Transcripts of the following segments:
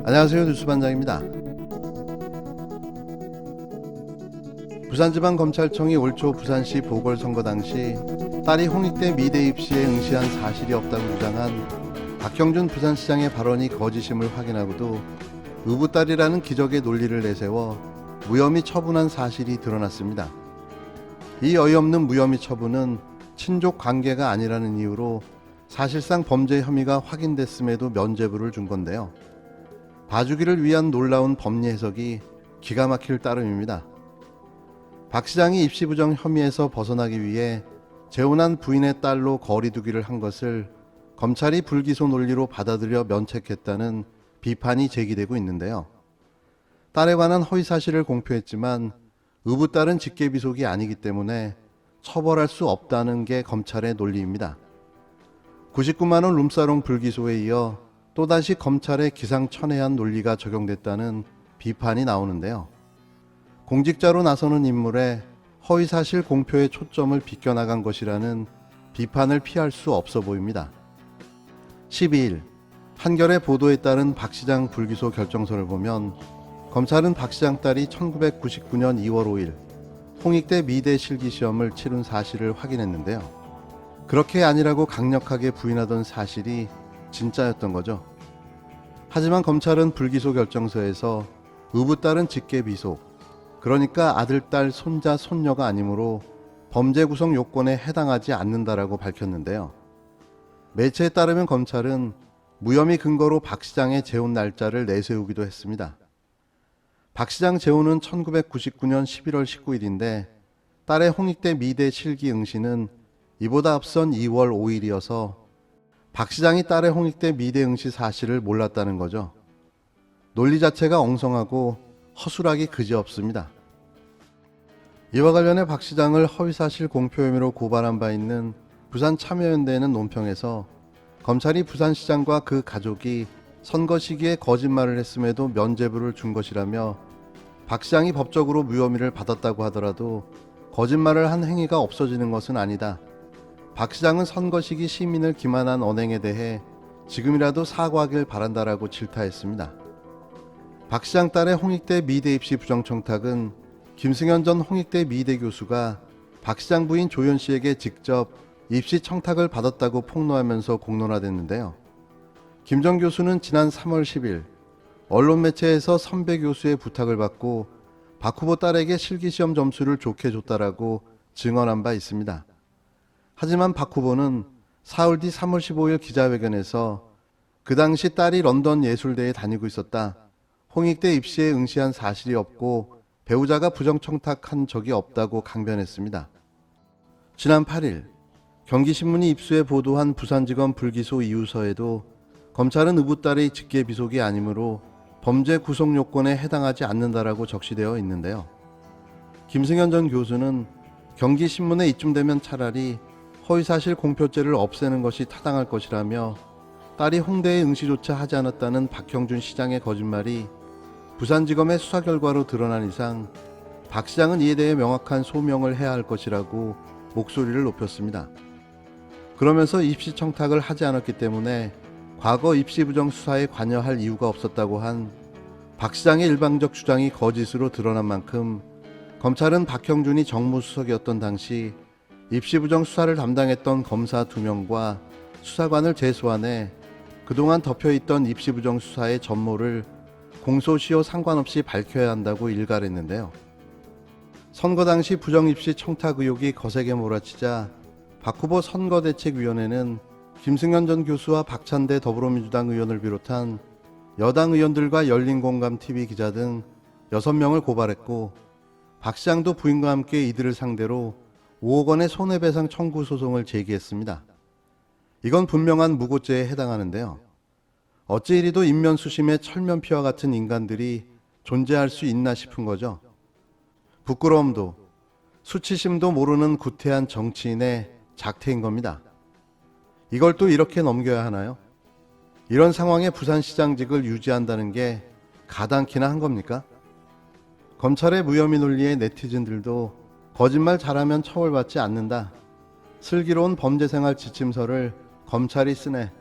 안녕하세요, 뉴스반장입니다. 부산지방검찰청이 올 초 부산시 보궐선거 당시 딸이 홍익대 미대 입시에 응시한 사실이 없다고 주장한 박형준 부산시장의 발언이 거짓임을 확인하고도 의붓딸이라는 기적의 논리를 내세워 무혐의 처분한 사실이 드러났습니다. 이 어이없는 무혐의 처분은 친족 관계가 아니라는 이유로 사실상 범죄 혐의가 확인됐음에도 면죄부를 준 건데요. 봐주기를 위한 놀라운 법리 해석이 기가 막힐 따름입니다. 박 시장이 입시 부정 혐의에서 벗어나기 위해 재혼한 부인의 딸로 거리두기를 한 것을 검찰이 불기소 논리로 받아들여 면책했다는 비판이 제기되고 있는데요. 딸에 관한 허위 사실을 공표했지만 의붓딸은 직계비속이 아니기 때문에 처벌할 수 없다는 게 검찰의 논리입니다. 99만 원 룸사롱 불기소에 이어 또다시 검찰의 기상천외한 논리가 적용됐다는 비판이 나오는데요. 공직자로 나서는 인물의 허위사실 공표의 초점을 비껴나간 것이라는 비판을 피할 수 없어 보입니다. 12일 한겨레 보도에 따른 박 시장 불기소 결정서를 보면 검찰은 박 시장 딸이 1999년 2월 5일 홍익대 미대 실기시험을 치른 사실을 확인했는데요. 그렇게 아니라고 강력하게 부인하던 사실이 진짜였던 거죠. 하지만 검찰은 불기소 결정서에서 의붓딸은 직계비속, 그러니까 아들, 딸, 손자, 손녀가 아니므로 범죄 구성 요건에 해당하지 않는다라고 밝혔는데요. 매체에 따르면 검찰은 무혐의 근거로 박 시장의 재혼 날짜를 내세우기도 했습니다. 박 시장 재혼은 1999년 11월 19일인데 딸의 홍익대 미대 실기 응시는 이보다 앞선 2월 5일이어서 박 시장이 딸의 홍익대 미대 응시 사실을 몰랐다는 거죠. 논리 자체가 엉성하고 허술하기 그지없습니다. 이와 관련해 박 시장을 허위사실 공표 혐의로 고발한 바 있는 부산참여연대는 논평에서 검찰이 부산시장과 그 가족이 선거 시기에 거짓말을 했음에도 면죄부를 준 것이라며 박 시장이 법적으로 무혐의를 받았다고 하더라도 거짓말을 한 행위가 없어지는 것은 아니다. 박 시장은 선거 시기 시민을 기만한 언행에 대해 지금이라도 사과하길 바란다라고 질타했습니다. 박 시장 딸의 홍익대 미대 입시 부정청탁은 김승현 전 홍익대 미대 교수가 박 시장 부인 조연 씨에게 직접 입시 청탁을 받았다고 폭로하면서 공론화됐는데요. 김 전 교수는 지난 3월 10일 언론 매체에서 선배 교수의 부탁을 받고 박 후보 딸에게 실기시험 점수를 좋게 줬다라고 증언한 바 있습니다. 하지만 박 후보는 사흘 뒤 3월 15일 기자회견에서 그 당시 딸이 런던 예술대에 다니고 있었다. 홍익대 입시에 응시한 사실이 없고 배우자가 부정청탁한 적이 없다고 강변했습니다. 지난 8일 경기신문이 입수해 보도한 부산지검 불기소 이유서에도 검찰은 의붓딸의 직계비속이 아니므로 범죄 구성 요건에 해당하지 않는다라고 적시되어 있는데요. 김승현 전 교수는 경기신문에 이쯤 되면 차라리 허위사실 공표죄를 없애는 것이 타당할 것이라며 딸이 홍대에 응시조차 하지 않았다는 박형준 시장의 거짓말이 부산지검의 수사 결과로 드러난 이상 박 시장은 이에 대해 명확한 소명을 해야 할 것이라고 목소리를 높였습니다. 그러면서 입시 청탁을 하지 않았기 때문에 과거 입시 부정 수사에 관여할 이유가 없었다고 한 박 시장의 일방적 주장이 거짓으로 드러난 만큼 검찰은 박형준이 정무수석이었던 당시 입시 부정 수사를 담당했던 검사 2명과 수사관을 재소환해 그동안 덮여있던 입시 부정 수사의 전모를 공소시효 상관없이 밝혀야 한다고 일갈했는데요. 선거 당시 부정 입시 청탁 의혹이 거세게 몰아치자 박 후보 선거대책위원회는 김승현 전 교수와 박찬대 더불어민주당 의원을 비롯한 여당 의원들과 열린공감TV 기자 등 6명을 고발했고 박 시장도 부인과 함께 이들을 상대로 5억 원의 손해배상 청구 소송을 제기했습니다. 이건 분명한 무고죄에 해당하는데요. 어찌 이리도 인면수심의 철면피와 같은 인간들이 존재할 수 있나 싶은 거죠. 부끄러움도 수치심도 모르는 구태한 정치인의 작태인 겁니다. 이걸 또 이렇게 넘겨야 하나요? 이런 상황에 부산시장직을 유지한다는 게 가당키나 한 겁니까? 검찰의 무혐의 논리에 네티즌들도 거짓말 잘하면 처벌받지 않는다. 슬기로운 범죄생활 지침서를 검찰이 쓰네.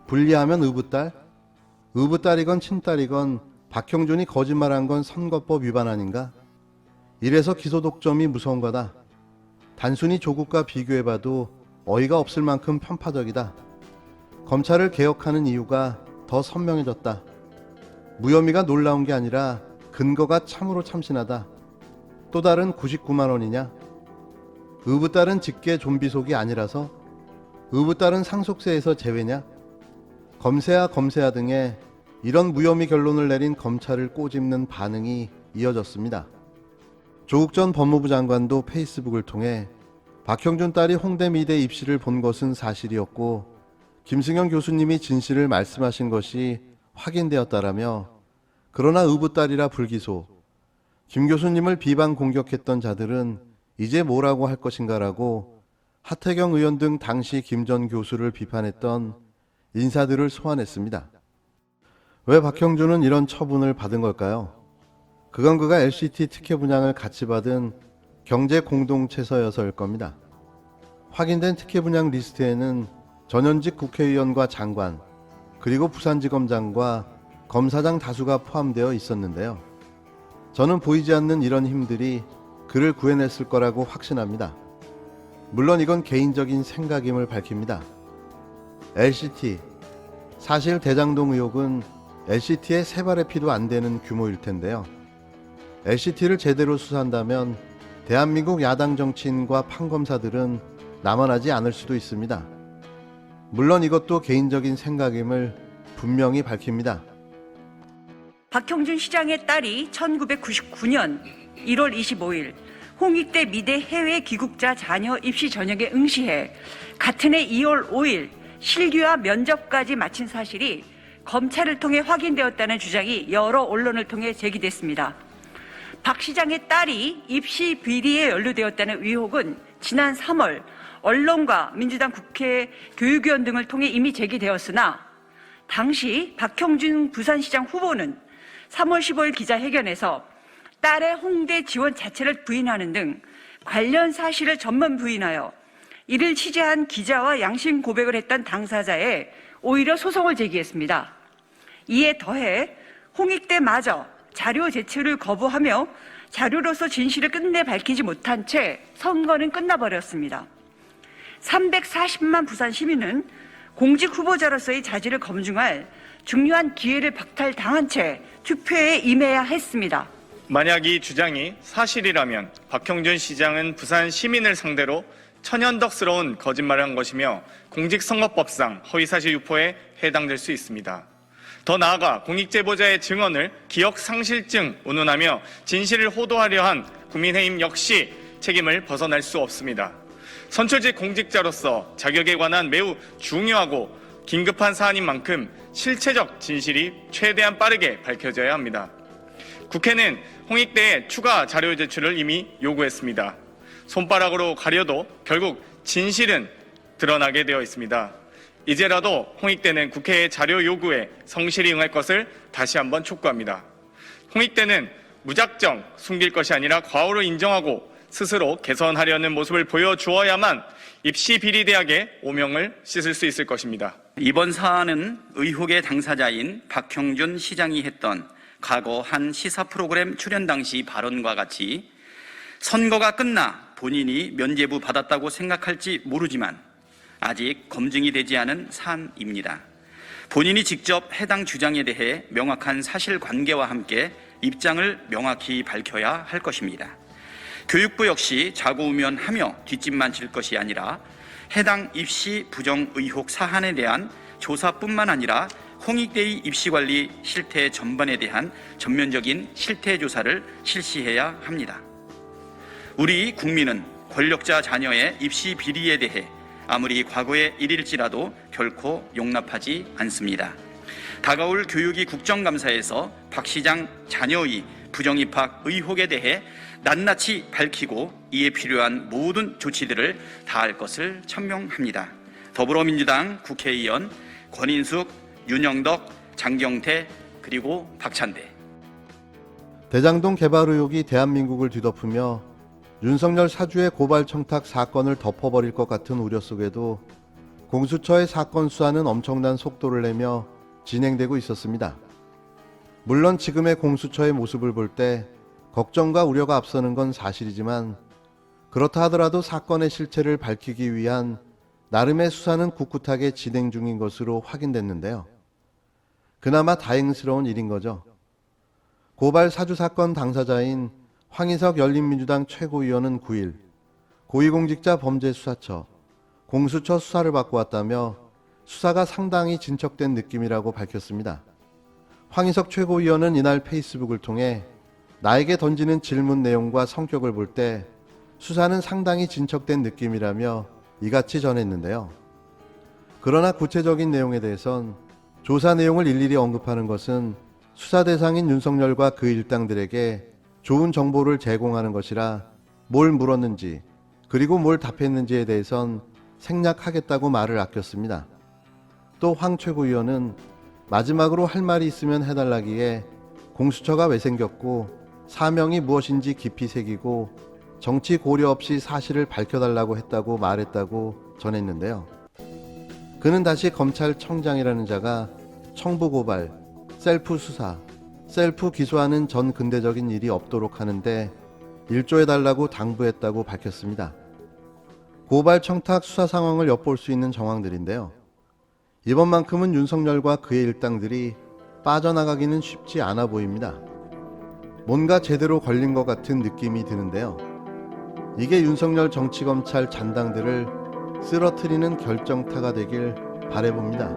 불리하면 의붓딸? 의붓딸이건 친딸이건 박형준이 거짓말한 건 선거법 위반 아닌가? 이래서 기소 독점이 무서운 거다. 단순히 조국과 비교해봐도 어이가 없을 만큼 편파적이다. 검찰을 개혁하는 이유가 더 선명해졌다. 무혐의가 놀라운 게 아니라 근거가 참으로 참신하다. 또 다른 99만 원이냐? 의붓딸은 직계 좀비속이 아니라서? 의붓딸은 상속세에서 제외냐? 검세야 등의 이런 무혐의 결론을 내린 검찰을 꼬집는 반응이 이어졌습니다. 조국 전 법무부 장관도 페이스북을 통해 박형준 딸이 홍대 미대 입시를 본 것은 사실이었고 김승현 교수님이 진실을 말씀하신 것이 확인되었다라며, 그러나 의붓딸이라 불기소, 김 교수님을 비방 공격했던 자들은 이제 뭐라고 할 것인가라고 하태경 의원 등 당시 김 전 교수를 비판했던 인사들을 소환했습니다. 왜 박형준은 이런 처분을 받은 걸까요? 그건 그가 LCT 특혜 분양을 같이 받은 경제 공동체서여서일 겁니다. 확인된 특혜 분양 리스트에는 전현직 국회의원과 장관, 그리고 부산지검장과 검사장 다수가 포함되어 있었는데요. 저는 보이지 않는 이런 힘들이 그를 구해냈을 거라고 확신합니다. 물론 이건 개인적인 생각임을 밝힙니다. LCT, 사실 대장동 의혹은 LCT의 세 발의 피도 안 되는 규모일 텐데요. LCT를 제대로 수사한다면 대한민국 야당 정치인과 판검사들은 남아나지 않을 수도 있습니다. 물론 이것도 개인적인 생각임을 분명히 밝힙니다. 박형준 시장의 딸이 1999년 1월 25일 홍익대 미대 해외 귀국자 자녀 입시 전형에 응시해 같은 해 2월 5일 실기와 면접까지 마친 사실이 검찰을 통해 확인되었다는 주장이 여러 언론을 통해 제기됐습니다. 박 시장의 딸이 입시 비리에 연루되었다는 의혹은 지난 3월 언론과 민주당 국회 교육위원 등을 통해 이미 제기되었으나 당시 박형준 부산시장 후보는 3월 15일 기자회견에서 딸의 홍대 지원 자체를 부인하는 등 관련 사실을 전면 부인하여 이를 취재한 기자와 양심 고백을 했던 당사자에 오히려 소송을 제기했습니다. 이에 더해 홍익대마저 자료 제출을 거부하며 자료로서 진실을 끝내 밝히지 못한 채 선거는 끝나버렸습니다. 340만 부산 시민은 공직 후보자로서의 자질을 검증할 중요한 기회를 박탈당한 채 투표에 임해야 했습니다. 만약 이 주장이 사실이라면 박형준 시장은 부산 시민을 상대로 천연덕스러운 거짓말을 한 것이며 공직선거법상 허위사실 유포에 해당될 수 있습니다. 더 나아가 공익제보자의 증언을 기억상실증 운운하며 진실을 호도하려 한 국민의힘 역시 책임을 벗어날 수 없습니다. 선출직 공직자로서 자격에 관한 매우 중요하고 긴급한 사안인 만큼 실체적 진실이 최대한 빠르게 밝혀져야 합니다. 국회는 홍익대의 추가 자료 제출을 이미 요구했습니다. 손바닥으로 가려도 결국 진실은 드러나게 되어 있습니다. 이제라도 홍익대는 국회의 자료 요구에 성실히 응할 것을 다시 한번 촉구합니다. 홍익대는 무작정 숨길 것이 아니라 과오를 인정하고 스스로 개선하려는 모습을 보여주어야만 입시 비리대학의 오명을 씻을 수 있을 것입니다. 이번 사안은 의혹의 당사자인 박형준 시장이 했던 과거 한 시사 프로그램 출연 당시 발언과 같이 선거가 끝나 본인이 면죄부 받았다고 생각할지 모르지만 아직 검증이 되지 않은 사안입니다. 본인이 직접 해당 주장에 대해 명확한 사실관계와 함께 입장을 명확히 밝혀야 할 것입니다. 교육부 역시 자고우면하며 뒷짐만 질 것이 아니라 해당 입시 부정 의혹 사안에 대한 조사뿐만 아니라 홍익대의 입시관리 실태 전반에 대한 전면적인 실태 조사를 실시해야 합니다. 우리 국민은 권력자 자녀의 입시 비리에 대해 아무리 과거의 일일지라도 결코 용납하지 않습니다. 다가올 교육위 국정감사에서 박 시장 자녀의 부정입학 의혹에 대해 낱낱이 밝히고 이에 필요한 모든 조치들을 다할 것을 천명합니다. 더불어민주당 국회의원 권인숙, 윤영덕, 장경태 그리고 박찬대. 대장동 개발 의혹이 대한민국을 뒤덮으며 윤석열 사주의 고발 청탁 사건을 덮어버릴 것 같은 우려 속에도 공수처의 사건 수사는 엄청난 속도를 내며 진행되고 있었습니다. 물론 지금의 공수처의 모습을 볼 때 걱정과 우려가 앞서는 건 사실이지만 그렇다 하더라도 사건의 실체를 밝히기 위한 나름의 수사는 꿋꿋하게 진행 중인 것으로 확인됐는데요. 그나마 다행스러운 일인 거죠. 고발 사주 사건 당사자인 황희석 열린민주당 최고위원은 9일 고위공직자 범죄수사처, 공수처 수사를 받고 왔다며 수사가 상당히 진척된 느낌이라고 밝혔습니다. 황희석 최고위원은 이날 페이스북을 통해 나에게 던지는 질문 내용과 성격을 볼 때 수사는 상당히 진척된 느낌이라며 이같이 전했는데요. 그러나 구체적인 내용에 대해선 조사 내용을 일일이 언급하는 것은 수사 대상인 윤석열과 그 일당들에게 좋은 정보를 제공하는 것이라 뭘 물었는지 그리고 뭘 답했는지에 대해선 생략하겠다고 말을 아꼈습니다. 또 황 최고위원은 마지막으로 할 말이 있으면 해달라기에 공수처가 왜 생겼고 사명이 무엇인지 깊이 새기고 정치 고려 없이 사실을 밝혀달라고 했다고 말했다고 전했는데요. 그는 다시 검찰청장이라는 자가 청부 고발, 셀프 수사, 셀프 기소하는 전 근대적인 일이 없도록 하는데 일조해달라고 당부했다고 밝혔습니다. 고발 청탁 수사 상황을 엿볼 수 있는 정황들인데요. 이번만큼은 윤석열과 그의 일당들이 빠져나가기는 쉽지 않아 보입니다. 뭔가 제대로 걸린 것 같은 느낌이 드는데요. 이게 윤석열 정치검찰 잔당들을 쓰러뜨리는 결정타가 되길 바라봅니다.